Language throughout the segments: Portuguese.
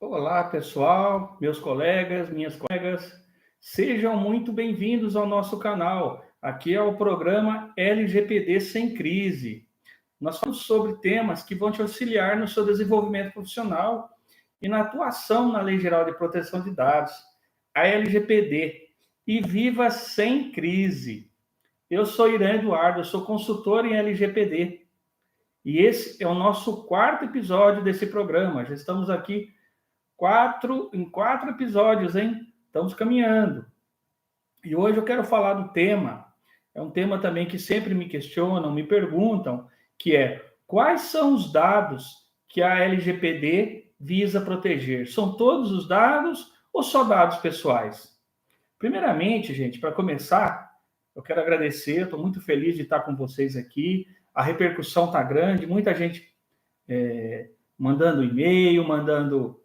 Olá, pessoal, meus colegas, minhas colegas, sejam muito bem-vindos ao nosso canal. Aqui é o programa LGPD Sem Crise. Nós falamos sobre temas que vão te auxiliar no seu desenvolvimento profissional e na atuação na Lei Geral de Proteção de Dados, a LGPD. E viva sem crise! Eu sou Irã Eduardo, eu sou consultor em LGPD. E esse é o nosso quarto episódio desse programa. Já estamos aqui em quatro episódios, hein? Estamos caminhando. E hoje eu quero falar do tema, é um tema também que sempre me questionam, me perguntam, que é quais são os dados que a LGPD visa proteger? São todos os dados ou só dados pessoais? Primeiramente, gente, para começar, eu quero agradecer, estou muito feliz de estar com vocês aqui, a repercussão está grande, muita gente mandando e-mail, mandando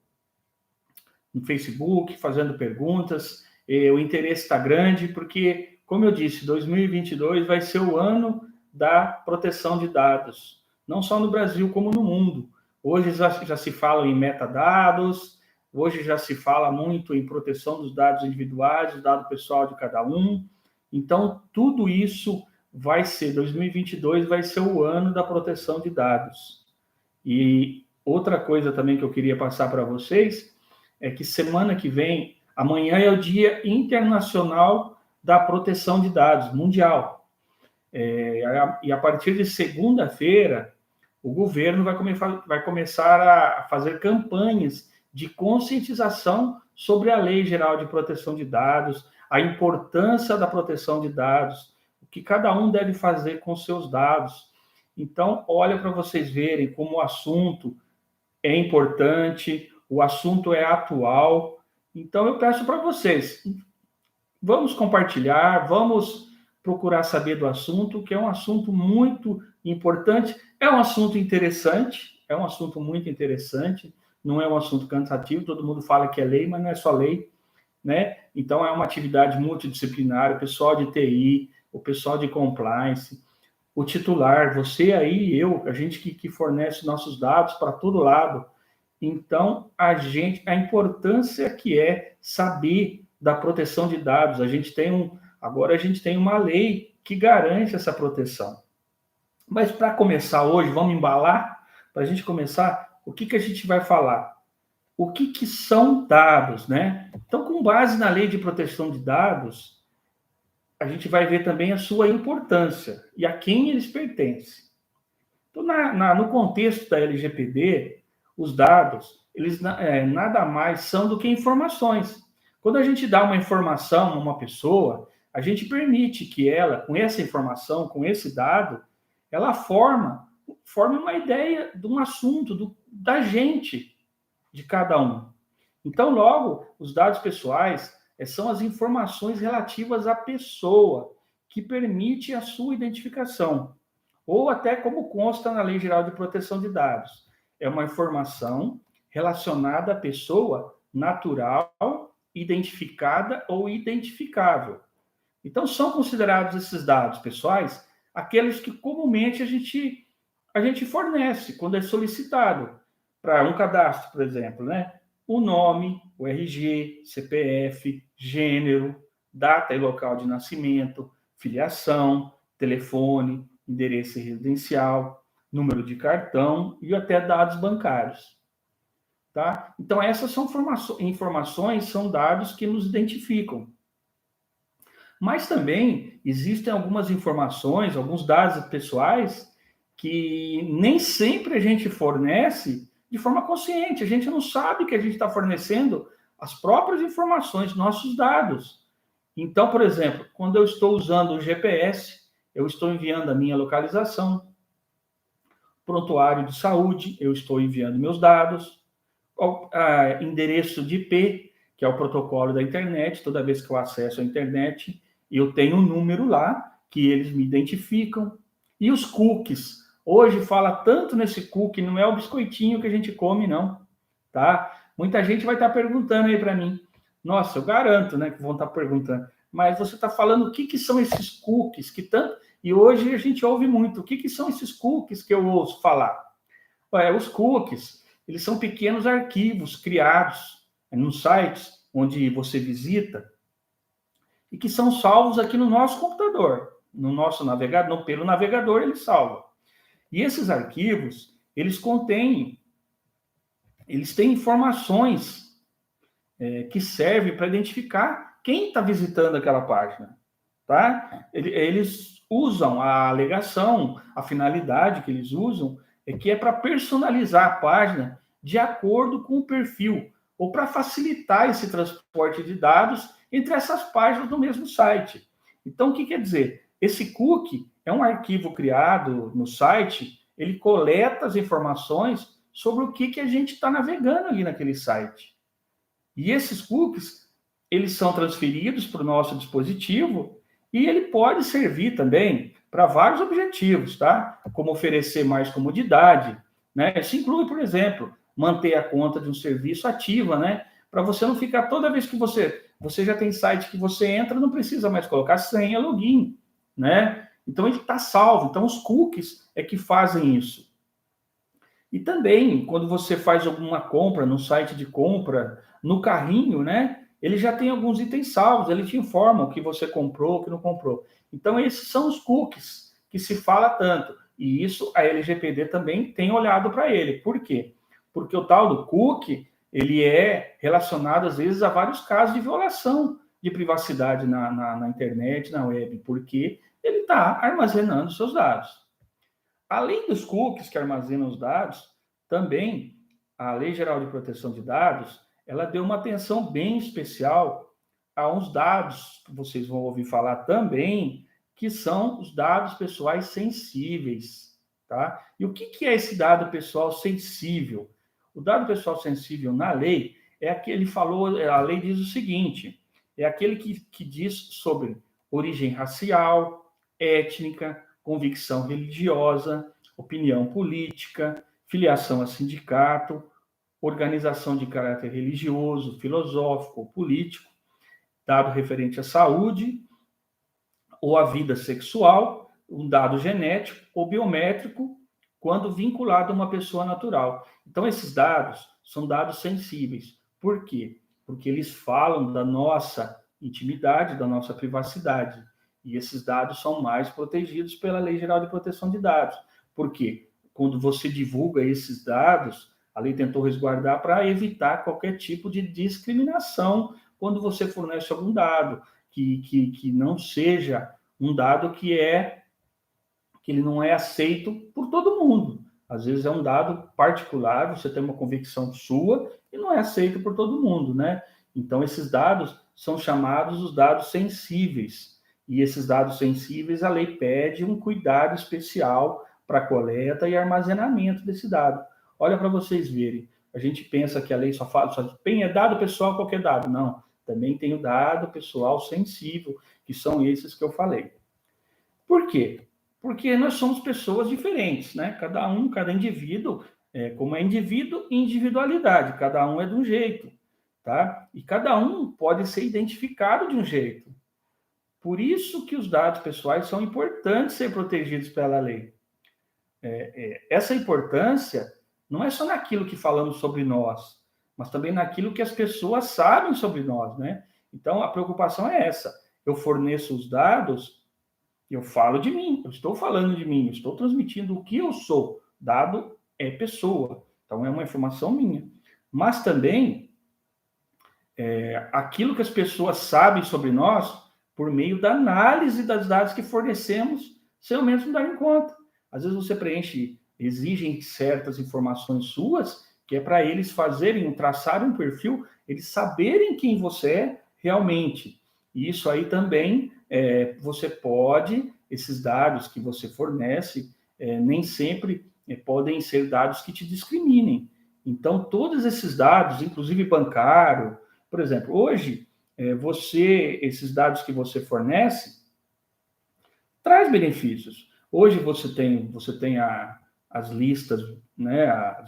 no Facebook, fazendo perguntas. O interesse está grande, porque, como eu disse, 2022 vai ser o ano da proteção de dados, não só no Brasil, como no mundo. Hoje já se fala em metadados, hoje já se fala muito em proteção dos dados individuais, do dado pessoal de cada um. Então, tudo isso vai ser, 2022 vai ser o ano da proteção de dados. E outra coisa também que eu queria passar para vocês é que semana que vem, amanhã é o Dia Internacional da Proteção de Dados, mundial. E a partir de segunda-feira, o governo vai começar a fazer campanhas de conscientização sobre a Lei Geral de Proteção de Dados, a importância da proteção de dados, o que cada um deve fazer com seus dados. Então, olha para vocês verem como o assunto é importante, o assunto é atual. Então, eu peço para vocês, vamos compartilhar, vamos procurar saber do assunto, que é um assunto muito importante, é um assunto interessante, é um assunto muito interessante, não é um assunto cansativo, todo mundo fala que é lei, mas não é só lei, né? Então, é uma atividade multidisciplinar, o pessoal de TI, o pessoal de compliance, o titular, você aí, a gente que fornece nossos dados para todo lado. Então, a importância que é saber da proteção de dados. Agora a gente tem uma lei que garante essa proteção. Mas para começar hoje, vamos embalar? Para a gente começar, o que a gente vai falar? O que são dados, né? Então, com base na lei de proteção de dados, a gente vai ver também a sua importância e a quem eles pertencem. Então, no contexto da LGPD, os dados, eles nada mais são do que informações. Quando a gente dá uma informação a uma pessoa, a gente permite que ela, com essa informação, com esse dado, ela forme uma ideia de um assunto, da gente, de cada um. Então, logo, os dados pessoais são as informações relativas à pessoa, que permite a sua identificação, ou até como consta na Lei Geral de Proteção de Dados. É uma informação relacionada à pessoa natural, identificada ou identificável. Então, são considerados esses dados pessoais aqueles que comumente a gente fornece quando é solicitado para um cadastro, por exemplo, né? O nome, o RG, CPF, gênero, data e local de nascimento, filiação, telefone, endereço residencial, número de cartão e até dados bancários. Tá? Então, essas são informações, são dados que nos identificam. Mas também existem algumas informações, alguns dados pessoais que nem sempre a gente fornece de forma consciente. A gente não sabe que a gente está fornecendo as próprias informações, nossos dados. Então, por exemplo, quando eu estou usando o GPS, eu estou enviando a minha localização, prontuário de saúde, eu estou enviando meus dados, endereço de IP, que é o protocolo da internet, toda vez que eu acesso a internet, eu tenho um número lá que eles me identificam. E os cookies, hoje fala tanto nesse cookie, não é o biscoitinho que a gente come, não, tá? Muita gente vai estar perguntando aí para mim, nossa, eu garanto, né, que vão estar perguntando, mas você está falando o que são esses cookies que tanto... E hoje a gente ouve muito, o que são esses cookies que eu ouço falar? Os cookies eles são pequenos arquivos criados nos sites onde você visita e que são salvos aqui no nosso computador, no nosso navegador, pelo navegador ele salva. E esses arquivos, eles têm informações que servem para identificar quem está visitando aquela página, tá? Eles usam a alegação, a finalidade que eles usam que é para personalizar a página de acordo com o perfil, ou para facilitar esse transporte de dados entre essas páginas do mesmo site. Então, o que quer dizer? Esse cookie é um arquivo criado no site, ele coleta as informações sobre o que a gente está navegando ali naquele site. E esses cookies, eles são transferidos para o nosso dispositivo e ele pode servir também para vários objetivos, tá? Como oferecer mais comodidade, né? Isso inclui, por exemplo, manter a conta de um serviço ativa, né? Para você não ficar toda vez que você já tem site que você entra, não precisa mais colocar senha, login, né? Então ele está salvo. Então os cookies é que fazem isso. E também, quando você faz alguma compra no site de compra, no carrinho, né? Ele já tem alguns itens salvos, ele te informa o que você comprou, o que não comprou. Então, esses são os cookies que se fala tanto. E isso a LGPD também tem olhado para ele. Por quê? Porque o tal do cookie, ele é relacionado, às vezes, a vários casos de violação de privacidade na internet, na web, porque ele está armazenando seus dados. Além dos cookies que armazenam os dados, também a Lei Geral de Proteção de Dados, ela deu uma atenção bem especial a uns dados que vocês vão ouvir falar também, que são os dados pessoais sensíveis, tá? E o que é esse dado pessoal sensível? O dado pessoal sensível na lei é aquele, a lei diz o seguinte, é aquele que diz sobre origem racial, étnica, convicção religiosa, opinião política, filiação a sindicato, organização de caráter religioso, filosófico ou político, dado referente à saúde ou à vida sexual, um dado genético ou biométrico, quando vinculado a uma pessoa natural. Então, esses dados são dados sensíveis. Por quê? Porque eles falam da nossa intimidade, da nossa privacidade. E esses dados são mais protegidos pela Lei Geral de Proteção de Dados. Por quê? Quando você divulga esses dados, a lei tentou resguardar para evitar qualquer tipo de discriminação quando você fornece algum dado, que não seja um dado que ele não é aceito por todo mundo. Às vezes é um dado particular, você tem uma convicção sua e não é aceito por todo mundo, né? Então, esses dados são chamados os dados sensíveis. E esses dados sensíveis, a lei pede um cuidado especial para a coleta e armazenamento desse dado. Olha para vocês verem. A gente pensa que a lei só tem dado pessoal, qualquer dado. Não, também tem o dado pessoal sensível, que são esses que eu falei. Por quê? Porque nós somos pessoas diferentes, né? Cada indivíduo, como é indivíduo, individualidade, cada um é de um jeito, tá? E cada um pode ser identificado de um jeito. Por isso que os dados pessoais são importantes ser protegidos pela lei. Essa importância não é só naquilo que falamos sobre nós, mas também naquilo que as pessoas sabem sobre nós, né? Então, a preocupação é essa. Eu forneço os dados, eu falo de mim, eu estou falando de mim, eu estou transmitindo o que eu sou. Dado é pessoa, então é uma informação minha. Mas também, aquilo que as pessoas sabem sobre nós, por meio da análise dos dados que fornecemos, sem ao menos dar em conta. Às vezes você exigem certas informações suas, que é para eles traçarem um perfil, eles saberem quem você é realmente. E isso aí também, você pode, esses dados que você fornece, nem sempre podem ser dados que te discriminem. Então, todos esses dados, inclusive bancário, por exemplo, hoje, esses dados que você fornece, traz benefícios. Hoje você tem as listas, né, a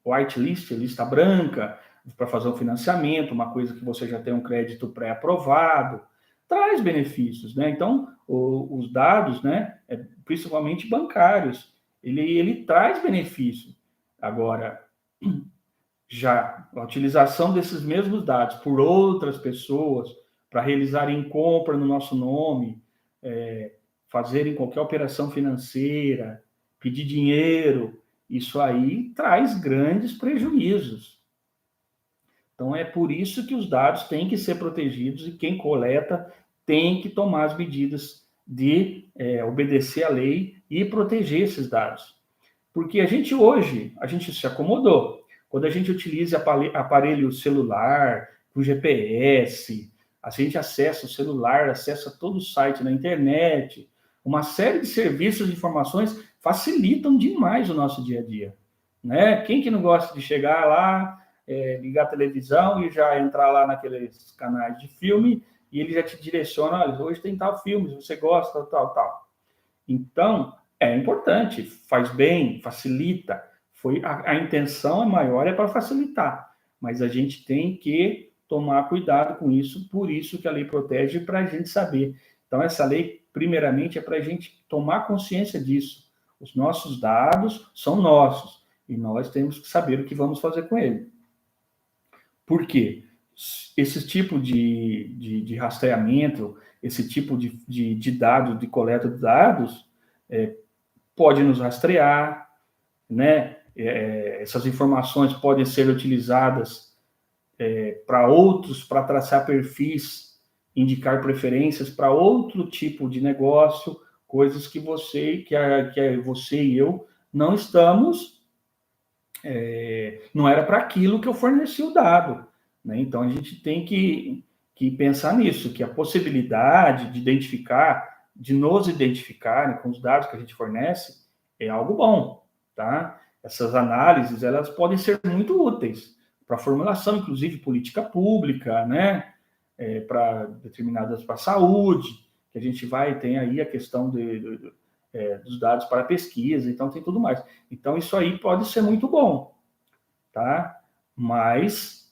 whitelist, a lista branca, para fazer um financiamento, uma coisa que você já tem um crédito pré-aprovado, traz benefícios, né? Então, os dados, né, principalmente bancários, ele traz benefício. Agora, Já a utilização desses mesmos dados por outras pessoas para realizarem compra no nosso nome, fazerem qualquer operação financeira, pedir dinheiro, isso aí traz grandes prejuízos. Então, é por isso que os dados têm que ser protegidos e quem coleta tem que tomar as medidas de obedecer à lei e proteger esses dados. Porque a gente se acomodou. Quando a gente utiliza aparelho celular, com GPS, a gente acessa o celular, acessa todo o site na internet, uma série de serviços e informações facilitam demais o nosso dia a dia. Né? Quem que não gosta de chegar lá, ligar a televisão e já entrar lá naqueles canais de filme e ele já te direciona, olha, hoje tem tal filme, se você gosta, tal. Então, é importante, faz bem, facilita. A intenção maior é para facilitar, mas a gente tem que tomar cuidado com isso, por isso que a lei protege, para a gente saber. Então, essa lei, primeiramente, é para a gente tomar consciência disso. Os nossos dados são nossos, e nós temos que saber o que vamos fazer com ele. Por quê? Esse tipo de rastreamento, esse tipo de dado, de coleta de dados, pode nos rastrear, né? Essas informações podem ser utilizadas para traçar perfis, indicar preferências para outro tipo de negócio, coisas que você e eu não estamos, não era para aquilo que eu forneci o dado, né? Então a gente tem que pensar nisso, que a possibilidade de nos identificarem com os dados que a gente fornece é algo bom, tá? Essas análises, elas podem ser muito úteis para a formulação, inclusive, de política pública, né? Para a saúde, que a gente tem aí a questão dos dados para pesquisa, então tem tudo mais. Então, isso aí pode ser muito bom, tá? Mas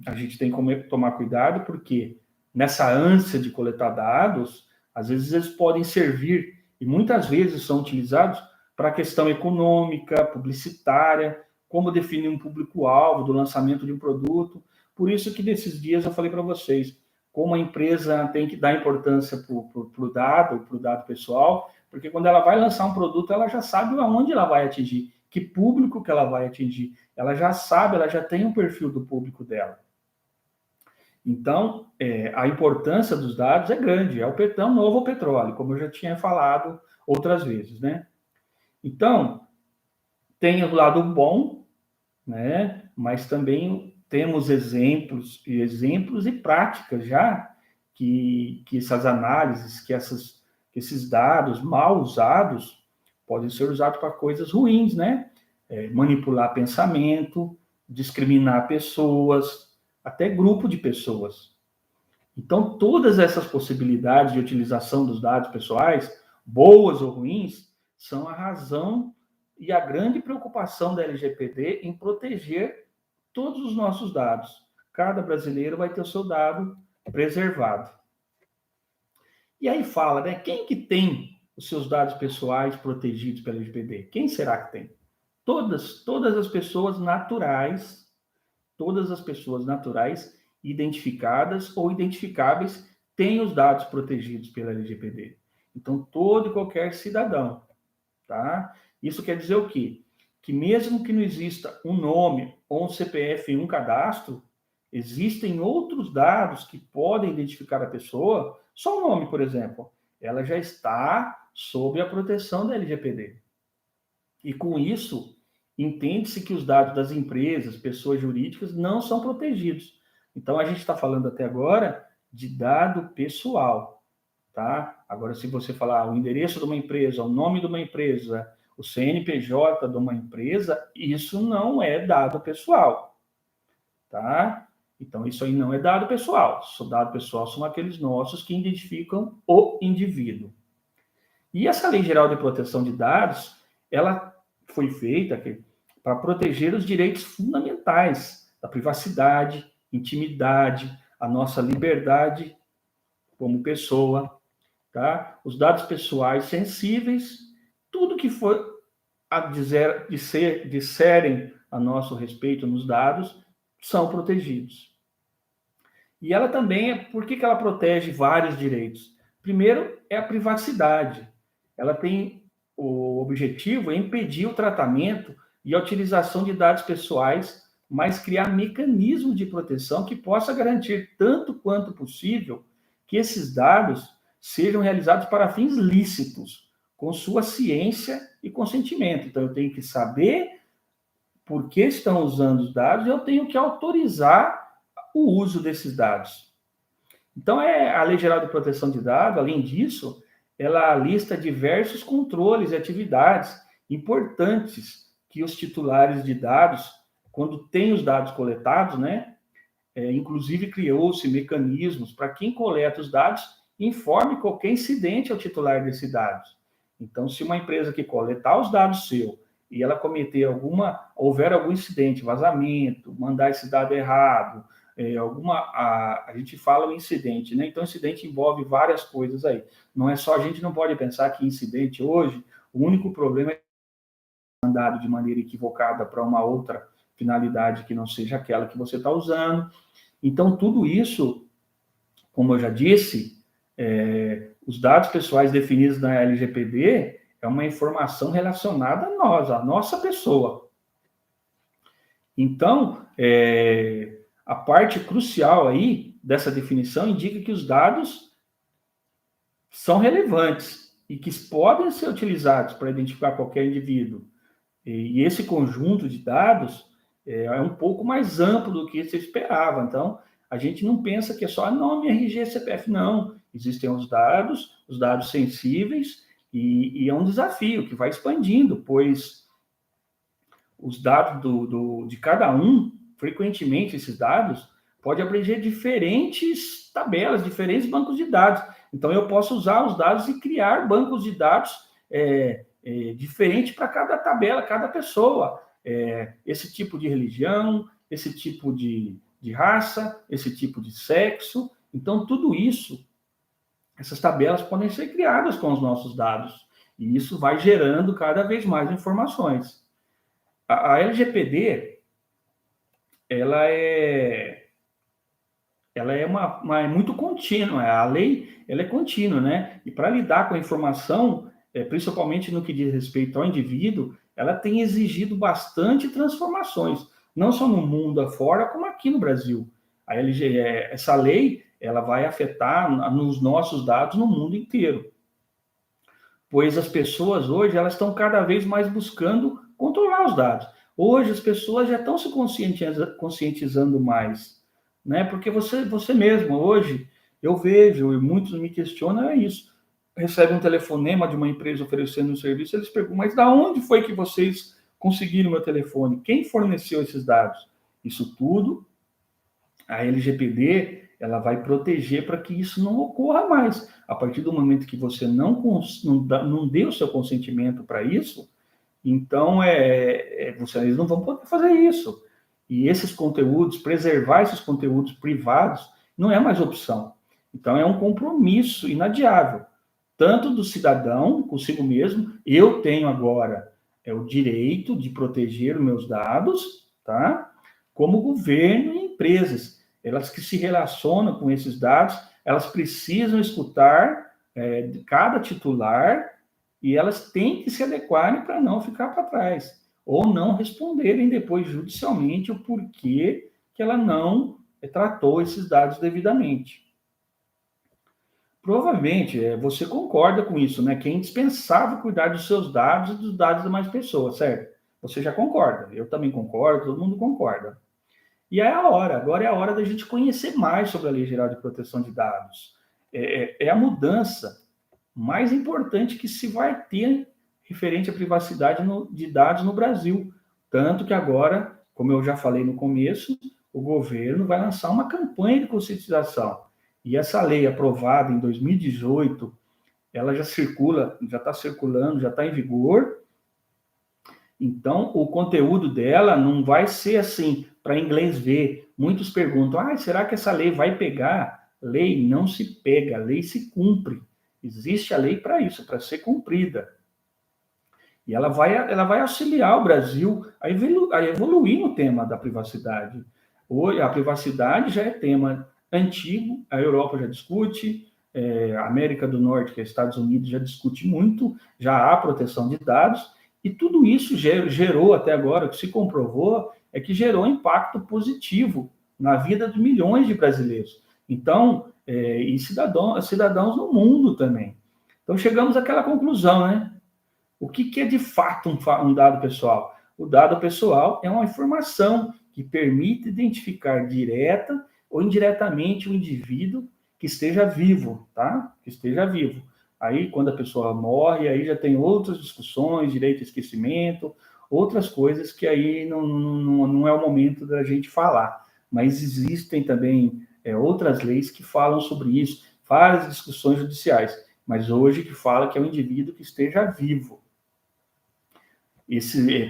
a gente tem que tomar cuidado, porque nessa ânsia de coletar dados, às vezes eles podem servir, e muitas vezes são utilizados para a questão econômica, publicitária, como definir um público-alvo do lançamento de um produto. Por isso que nesses dias eu falei para vocês, como a empresa tem que dar importância para o dado pessoal, porque quando ela vai lançar um produto, ela já sabe aonde ela vai atingir, que público que ela vai atingir. Ela já sabe, ela já tem um perfil do público dela. Então, a importância dos dados é grande, é o novo petróleo, como eu já tinha falado outras vezes, né? Então, tem o lado bom, né? Mas também temos exemplos e práticas já que essas análises, que esses dados mal usados podem ser usados para coisas ruins, né? Manipular pensamento, discriminar pessoas, até grupo de pessoas. Então, todas essas possibilidades de utilização dos dados pessoais, boas ou ruins, são a razão e a grande preocupação da LGPD em proteger todos os nossos dados. Cada brasileiro vai ter o seu dado preservado. E aí fala, né? Quem que tem os seus dados pessoais protegidos pela LGPD? Quem será que tem? Todas as pessoas naturais, identificadas ou identificáveis têm os dados protegidos pela LGPD. Então, todo e qualquer cidadão, tá? Isso quer dizer o quê? Que mesmo que não exista um nome ou um CPF em um cadastro, existem outros dados que podem identificar a pessoa, só o nome, por exemplo, ela já está sob a proteção da LGPD. E com isso, entende-se que os dados das empresas, pessoas jurídicas, não são protegidos. Então, a gente está falando até agora de dado pessoal, tá? Agora, se você falar o endereço de uma empresa, o nome de uma empresa, o CNPJ de uma empresa, isso não é dado pessoal, tá? Então, isso aí não é dado pessoal. Dado pessoal são aqueles nossos que identificam o indivíduo. E essa Lei Geral de Proteção de Dados, ela foi feita para proteger os direitos fundamentais da privacidade, intimidade, a nossa liberdade como pessoa, tá? Os dados pessoais sensíveis, tudo que for disserem a nosso respeito nos dados são protegidos. E ela também, por que ela protege vários direitos? Primeiro, é a privacidade. Ela tem o objetivo é impedir o tratamento e a utilização de dados pessoais, mas criar mecanismos de proteção que possa garantir, tanto quanto possível, que esses dados sejam realizados para fins lícitos, com sua ciência e consentimento. Então, eu tenho que saber por que estão usando os dados e eu tenho que autorizar o uso desses dados. Então, a Lei Geral de Proteção de Dados, além disso, ela lista diversos controles e atividades importantes que os titulares de dados, quando têm os dados coletados, né, inclusive criou-se mecanismos para quem coleta os dados informe qualquer incidente ao titular desses dados. Então, se uma empresa que coletar os dados seu e ela houver algum incidente, vazamento, mandar esse dado errado, a gente fala incidente, né? Então, incidente envolve várias coisas aí. Não é só, a gente não pode pensar que incidente hoje, o único problema é mandado de maneira equivocada para uma outra finalidade que não seja aquela que você está usando. Então, tudo isso, como eu já disse, os dados pessoais definidos na LGPD é uma informação relacionada a nós, a nossa pessoa. Então, a parte crucial aí dessa definição indica que os dados são relevantes e que podem ser utilizados para identificar qualquer indivíduo. E esse conjunto de dados é um pouco mais amplo do que se esperava. Então, a gente não pensa que é só nome, RG, CPF, não. Existem os dados sensíveis, e é um desafio que vai expandindo, pois os dados de cada um, frequentemente esses dados, pode abranger diferentes tabelas, diferentes bancos de dados. Então, eu posso usar os dados e criar bancos de dados diferentes para cada tabela, cada pessoa. Esse tipo de religião, esse tipo de raça, esse tipo de sexo. Então, tudo isso, essas tabelas podem ser criadas com os nossos dados. E isso vai gerando cada vez mais informações. A LGPD, ela é muito contínua. A lei, ela é contínua, né? E para lidar com a informação, principalmente no que diz respeito ao indivíduo, ela tem exigido bastante transformações, não só no mundo afora, como aqui no Brasil. Essa lei, ela vai afetar nos nossos dados no mundo inteiro. Pois as pessoas hoje, elas estão cada vez mais buscando controlar os dados. Hoje as pessoas já estão se conscientizando mais, né? Porque você mesmo, hoje, eu vejo, e muitos me questionam, isso. Recebe um telefonema de uma empresa oferecendo um serviço, eles perguntam, mas da onde foi que vocês conseguiram meu telefone? Quem forneceu esses dados? Isso tudo, a LGPD, ela vai proteger para que isso não ocorra mais. A partir do momento que você não dê o seu consentimento para isso, então vocês não vão poder fazer isso. E esses conteúdos, preservar esses conteúdos privados, não é mais opção. Então, é um compromisso inadiável, tanto do cidadão consigo mesmo. Eu tenho agora o direito de proteger os meus dados, tá? Como governo e empresas. Elas que se relacionam com esses dados, elas precisam escutar cada titular e elas têm que se adequarem para não ficar para trás, ou não responderem depois judicialmente o porquê que ela não tratou esses dados devidamente. Provavelmente você concorda com isso, né? Que é indispensável cuidar dos seus dados e dos dados das demais pessoas, certo? Você já concorda, eu também concordo, todo mundo concorda. E agora é a hora da gente conhecer mais sobre a Lei Geral de Proteção de Dados. É a mudança mais importante que se vai ter referente à privacidade de dados no Brasil. Tanto que agora, como eu já falei no começo, o governo vai lançar uma campanha de conscientização. E essa lei aprovada em 2018, ela já está circulando, já está em vigor. Então, o conteúdo dela não vai ser assim, para inglês ver. Muitos perguntam, será que essa lei vai pegar? Lei não se pega, lei se cumpre. Existe a lei para isso, para ser cumprida. E ela vai auxiliar o Brasil a evoluir no tema da privacidade. Hoje, a privacidade já é tema antigo, a Europa já discute, a América do Norte, que é Estados Unidos, já discute muito, já há proteção de dados, e tudo isso gerou até agora, o que se comprovou é que gerou impacto positivo na vida de milhões de brasileiros. Então, e cidadãos no mundo também. Então, chegamos àquela conclusão, né? O que é de fato um dado pessoal? O dado pessoal é uma informação que permite identificar direta ou indiretamente o indivíduo que esteja vivo, tá? Que esteja vivo. Aí, quando a pessoa morre, aí já tem outras discussões, direito ao esquecimento, outras coisas que aí não é o momento da gente falar. Mas existem também outras leis que falam sobre isso, várias discussões judiciais, mas hoje que fala que é um indivíduo que esteja vivo.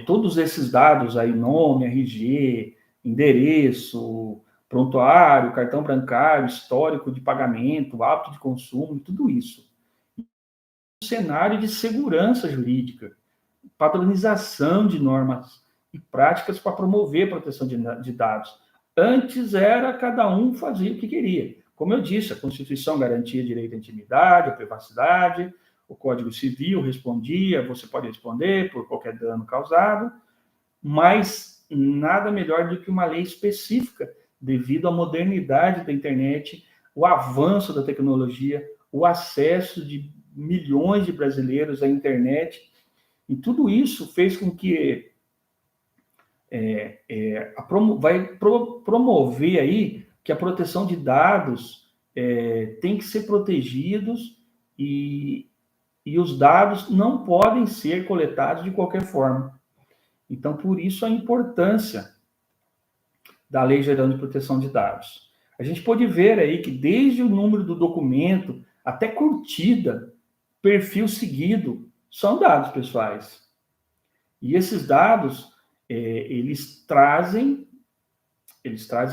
Todos esses dados aí, nome, RG, endereço, prontuário, cartão bancário, histórico de pagamento, hábito de consumo, tudo isso. Um cenário de segurança jurídica, padronização de normas e práticas para promover a proteção de dados. Antes era cada um fazia o que queria. Como eu disse, a Constituição garantia direito à intimidade, à privacidade, o Código Civil respondia, você pode responder por qualquer dano causado, mas nada melhor do que uma lei específica, devido à modernidade da internet, o avanço da tecnologia, o acesso de milhões de brasileiros à internet, e tudo isso fez com que vai promover aí que a proteção de dados tem que ser protegidos e os dados não podem ser coletados de qualquer forma. Então, por isso a importância da Lei Geral de Proteção de Dados. A gente pode ver aí que desde o número do documento até curtida, perfil seguido, são dados pessoais. E esses dados, eles trazem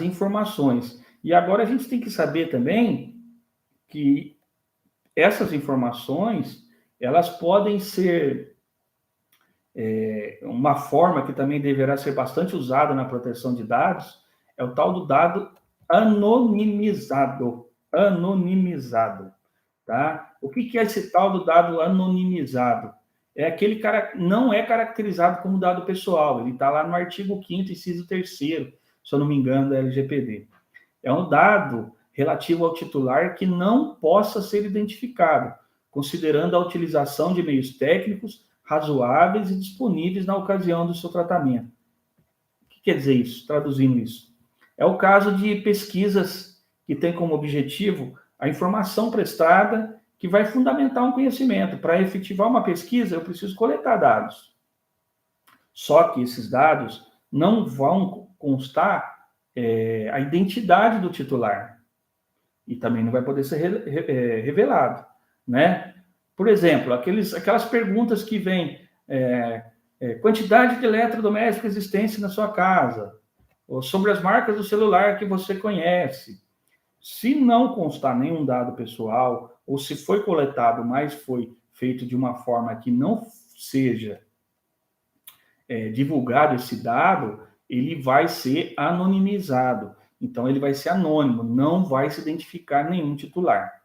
informações. E agora a gente tem que saber também que essas informações, elas podem ser uma forma que também deverá ser bastante usada na proteção de dados, é o tal do dado anonimizado. Anonimizado. Tá? O que é esse tal do dado anonimizado? É aquele cara não é caracterizado como dado pessoal, ele está lá no artigo 5º, inciso 3º, se eu não me engano, da LGPD. É um dado relativo ao titular que não possa ser identificado, considerando a utilização de meios técnicos razoáveis e disponíveis na ocasião do seu tratamento. O que quer dizer isso? Traduzindo isso. É o caso de pesquisas que têm como objetivo a informação prestada que vai fundamentar um conhecimento. Para efetivar uma pesquisa, eu preciso coletar dados. Só que esses dados não vão constar a identidade do titular. E também não vai poder ser revelado, né? Por exemplo, aquelas perguntas que vêm, quantidade de eletrodomésticos existentes na sua casa, ou sobre as marcas do celular que você conhece. Se não constar nenhum dado pessoal, ou se foi coletado, mas foi feito de uma forma que não seja divulgado esse dado, ele vai ser anonimizado. Então, ele vai ser anônimo, não vai se identificar nenhum titular.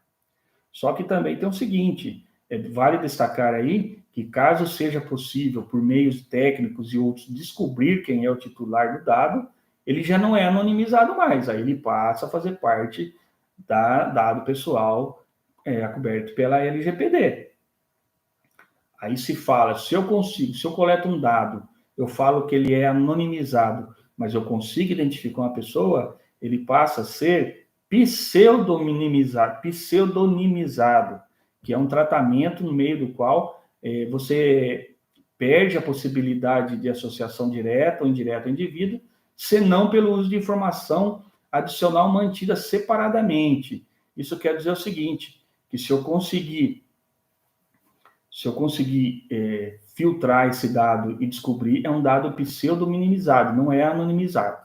Só que também tem o seguinte, vale destacar aí que caso seja possível, por meios técnicos e outros, descobrir quem é o titular do dado, ele já não é anonimizado mais, aí ele passa a fazer parte da dado pessoal coberto pela LGPD. Aí se fala, se eu coleto um dado, eu falo que ele é anonimizado, mas eu consigo identificar uma pessoa, ele passa a ser pseudonimizado, que é um tratamento no meio do qual você perde a possibilidade de associação direta ou indireta ao indivíduo, senão pelo uso de informação adicional mantida separadamente. Isso quer dizer o seguinte, que se eu conseguir filtrar esse dado e descobrir, é um dado pseudonimizado, não é anonimizado.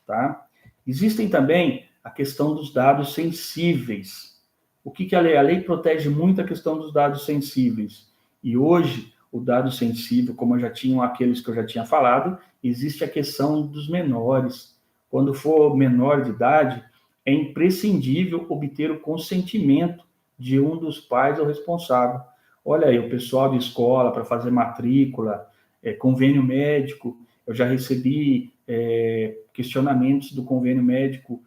Tá? Existem também a questão dos dados sensíveis. O que a lei? A lei protege muito a questão dos dados sensíveis. E hoje, o dado sensível, como eu já tinha aqueles que eu já tinha falado, existe a questão dos menores. Quando for menor de idade, é imprescindível obter o consentimento de um dos pais ou responsável. Olha aí, o pessoal de escola para fazer matrícula, convênio médico, eu já recebi questionamentos do convênio médico,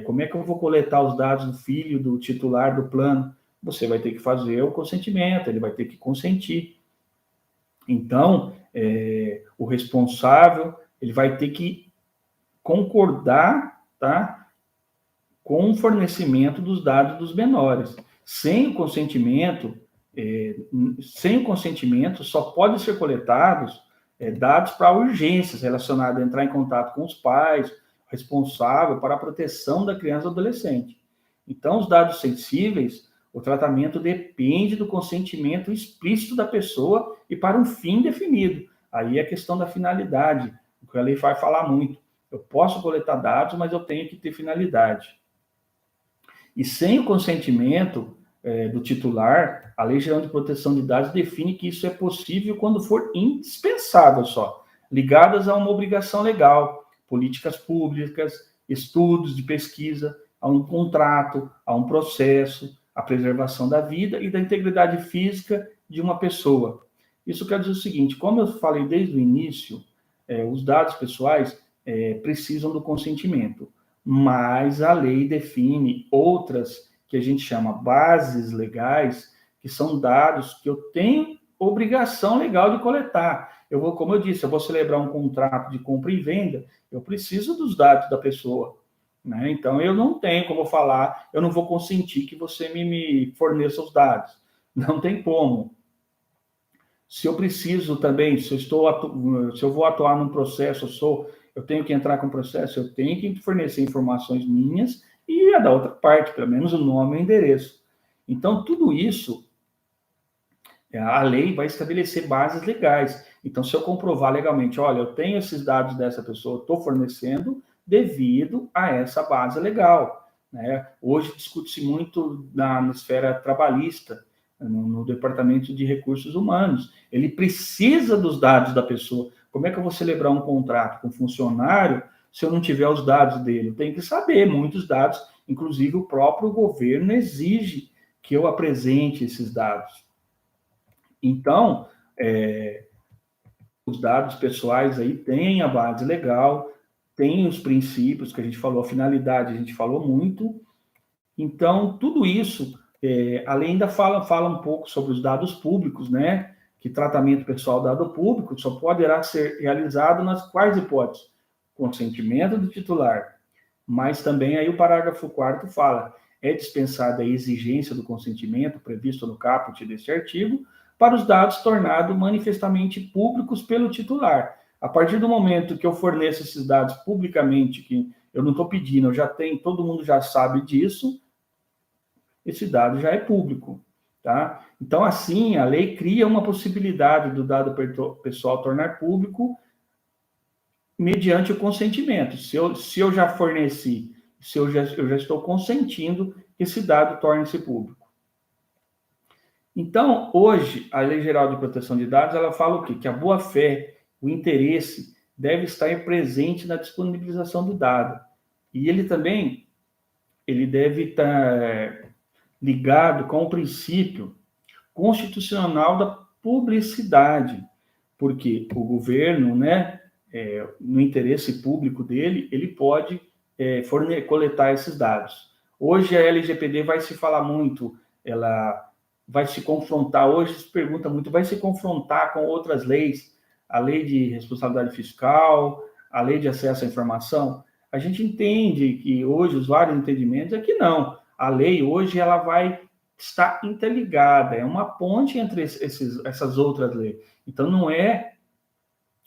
como é que eu vou coletar os dados do filho, do titular do plano? Você vai ter que fazer o consentimento, ele vai ter que consentir. Então, o responsável, ele vai ter que concordar, tá, com o fornecimento dos dados dos menores. Sem o consentimento, só podem ser coletados dados para urgências relacionadas a entrar em contato com os pais, responsável para a proteção da criança ou adolescente. Então, os dados sensíveis, o tratamento depende do consentimento explícito da pessoa e para um fim definido. Aí é a questão da finalidade, o que a lei vai falar muito. Eu posso coletar dados, mas eu tenho que ter finalidade. E sem o consentimento do titular, a Lei Geral de Proteção de Dados define que isso é possível quando for indispensável só, ligadas a uma obrigação legal, políticas públicas, estudos de pesquisa, a um contrato, a um processo, a preservação da vida e da integridade física de uma pessoa. Isso quer dizer o seguinte, como eu falei desde o início, os dados pessoais precisam do consentimento, mas a lei define outras que a gente chama bases legais, que são dados que eu tenho obrigação legal de coletar. Como eu disse, eu vou celebrar um contrato de compra e venda, eu preciso dos dados da pessoa, né? Então, eu não tenho como falar, eu não vou consentir que você me forneça os dados. Não tem como. Se eu preciso também, se eu vou atuar num processo, eu tenho que entrar com o processo, eu tenho que fornecer informações minhas e a da outra parte, pelo menos o nome e o endereço. Então, tudo isso, a lei vai estabelecer bases legais. Então, se eu comprovar legalmente, olha, eu tenho esses dados dessa pessoa, estou fornecendo devido a essa base legal, né? Hoje discute-se muito na esfera trabalhista, no Departamento de Recursos Humanos. Ele precisa dos dados da pessoa. Como é que eu vou celebrar um contrato com um funcionário se eu não tiver os dados dele? Eu tenho que saber muitos dados, inclusive o próprio governo exige que eu apresente esses dados. Então, os dados pessoais aí têm a base legal, tem os princípios que a gente falou, a finalidade a gente falou muito. Então, tudo isso, a lei ainda fala um pouco sobre os dados públicos, né? Que tratamento pessoal dado público só poderá ser realizado nas quais hipóteses? Consentimento do titular. Mas também aí o parágrafo 4º fala, é dispensada a exigência do consentimento previsto no caput deste artigo para os dados tornados manifestamente públicos pelo titular. A partir do momento que eu forneço esses dados publicamente, que eu não estou pedindo, eu já tenho, todo mundo já sabe disso, esse dado já é público, tá? Então, assim, a lei cria uma possibilidade do dado pessoal tornar público mediante o consentimento. Se eu já forneci, eu já estou consentindo que esse dado torne-se público. Então, hoje, a Lei Geral de Proteção de Dados, ela fala o quê? Que a boa-fé, o interesse, deve estar presente na disponibilização do dado. E ele também, ele deve estar ligado com o princípio constitucional da publicidade, porque o governo, né, no interesse público dele, ele pode coletar esses dados. Hoje a LGPD vai se falar muito, ela vai se confrontar, hoje se pergunta muito, vai se confrontar com outras leis, a lei de responsabilidade fiscal, a lei de acesso à informação. A gente entende que hoje os vários entendimentos é que não. A lei hoje ela vai estar interligada, é uma ponte entre essas outras leis. Então não é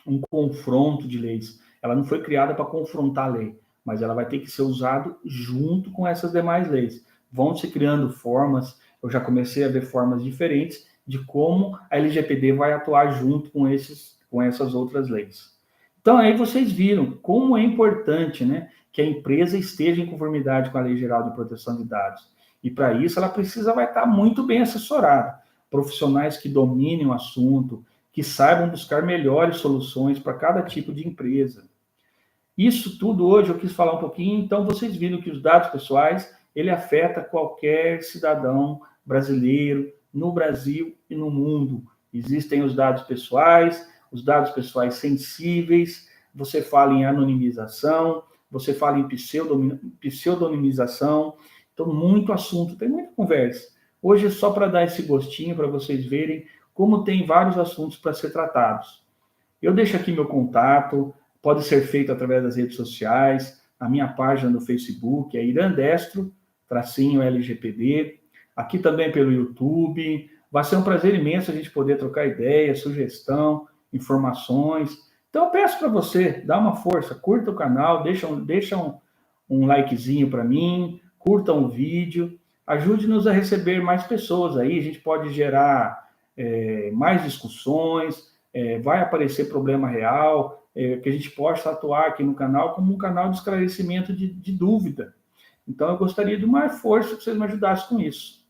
um confronto de leis. Ela não foi criada para confrontar a lei, mas ela vai ter que ser usada junto com essas demais leis. Vão se criando formas, eu já comecei a ver formas diferentes de como a LGPD vai atuar junto com essas outras leis. Então, aí vocês viram como é importante, né, que a empresa esteja em conformidade com a Lei Geral de Proteção de Dados. E, para isso, ela vai estar muito bem assessorada. Profissionais que dominem o assunto, que saibam buscar melhores soluções para cada tipo de empresa. Isso tudo hoje eu quis falar um pouquinho, então vocês viram que os dados pessoais, ele afeta qualquer cidadão brasileiro no Brasil e no mundo. Existem os dados pessoais sensíveis, você fala em anonimização, você fala em pseudonimização, então muito assunto, tem muita conversa. Hoje é só para dar esse gostinho, para vocês verem como tem vários assuntos para ser tratados. Eu deixo aqui meu contato, pode ser feito através das redes sociais, a minha página no Facebook é Irandestro, _LGPD, aqui também pelo YouTube. Vai ser um prazer imenso a gente poder trocar ideia, sugestão, informações. Então eu peço para você, dá uma força, curta o canal, deixa um likezinho para mim, curtam o vídeo, ajude-nos a receber mais pessoas aí, a gente pode gerar mais discussões, vai aparecer problema real, que a gente possa atuar aqui no canal como um canal de esclarecimento de dúvida. Então, eu gostaria de mais força que vocês me ajudassem com isso.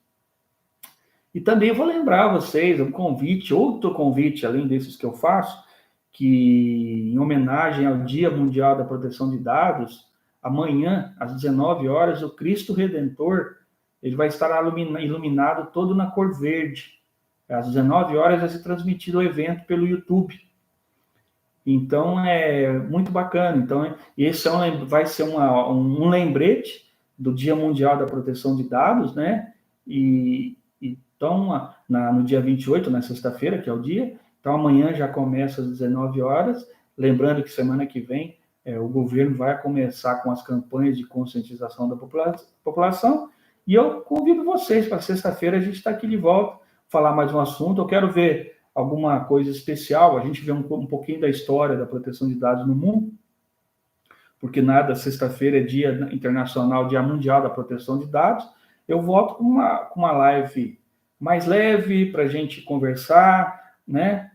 E também vou lembrar vocês, outro convite, além desses que eu faço, que em homenagem ao Dia Mundial da Proteção de Dados, amanhã, às 19 horas, o Cristo Redentor, ele vai estar iluminado todo na cor verde. Às 19 horas vai ser transmitido o evento pelo YouTube. Então, é muito bacana. Então, esse vai ser um lembrete do Dia Mundial da Proteção de Dados, né? Então, no dia 28, na sexta-feira, que é o dia, então amanhã já começa às 19 horas. Lembrando que semana que vem o governo vai começar com as campanhas de conscientização da população. E eu convido vocês para sexta-feira a gente estar aqui de volta, falar mais um assunto. Eu quero ver alguma coisa especial, a gente vê um pouquinho da história da proteção de dados no mundo, porque sexta-feira é Dia Internacional, Dia Mundial da Proteção de Dados. Eu volto com uma live mais leve para a gente conversar, né?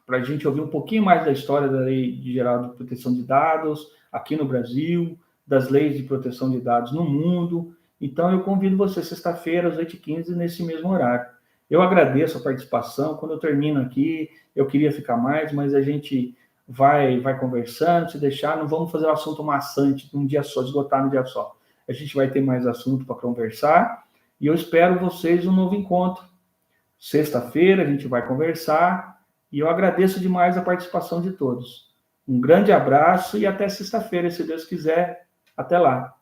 Para a gente ouvir um pouquinho mais da história da Lei Geral de Proteção de Dados aqui no Brasil, das leis de proteção de dados no mundo. Então, eu convido você sexta-feira, às 8h15, nesse mesmo horário. Eu agradeço a participação. Quando eu termino aqui, eu queria ficar mais, mas a gente vai conversando, se deixar, não vamos fazer um assunto maçante num dia só, esgotar no dia só. A gente vai ter mais assunto para conversar e eu espero vocês um novo encontro. Sexta-feira a gente vai conversar e eu agradeço demais a participação de todos. Um grande abraço e até sexta-feira, se Deus quiser. Até lá.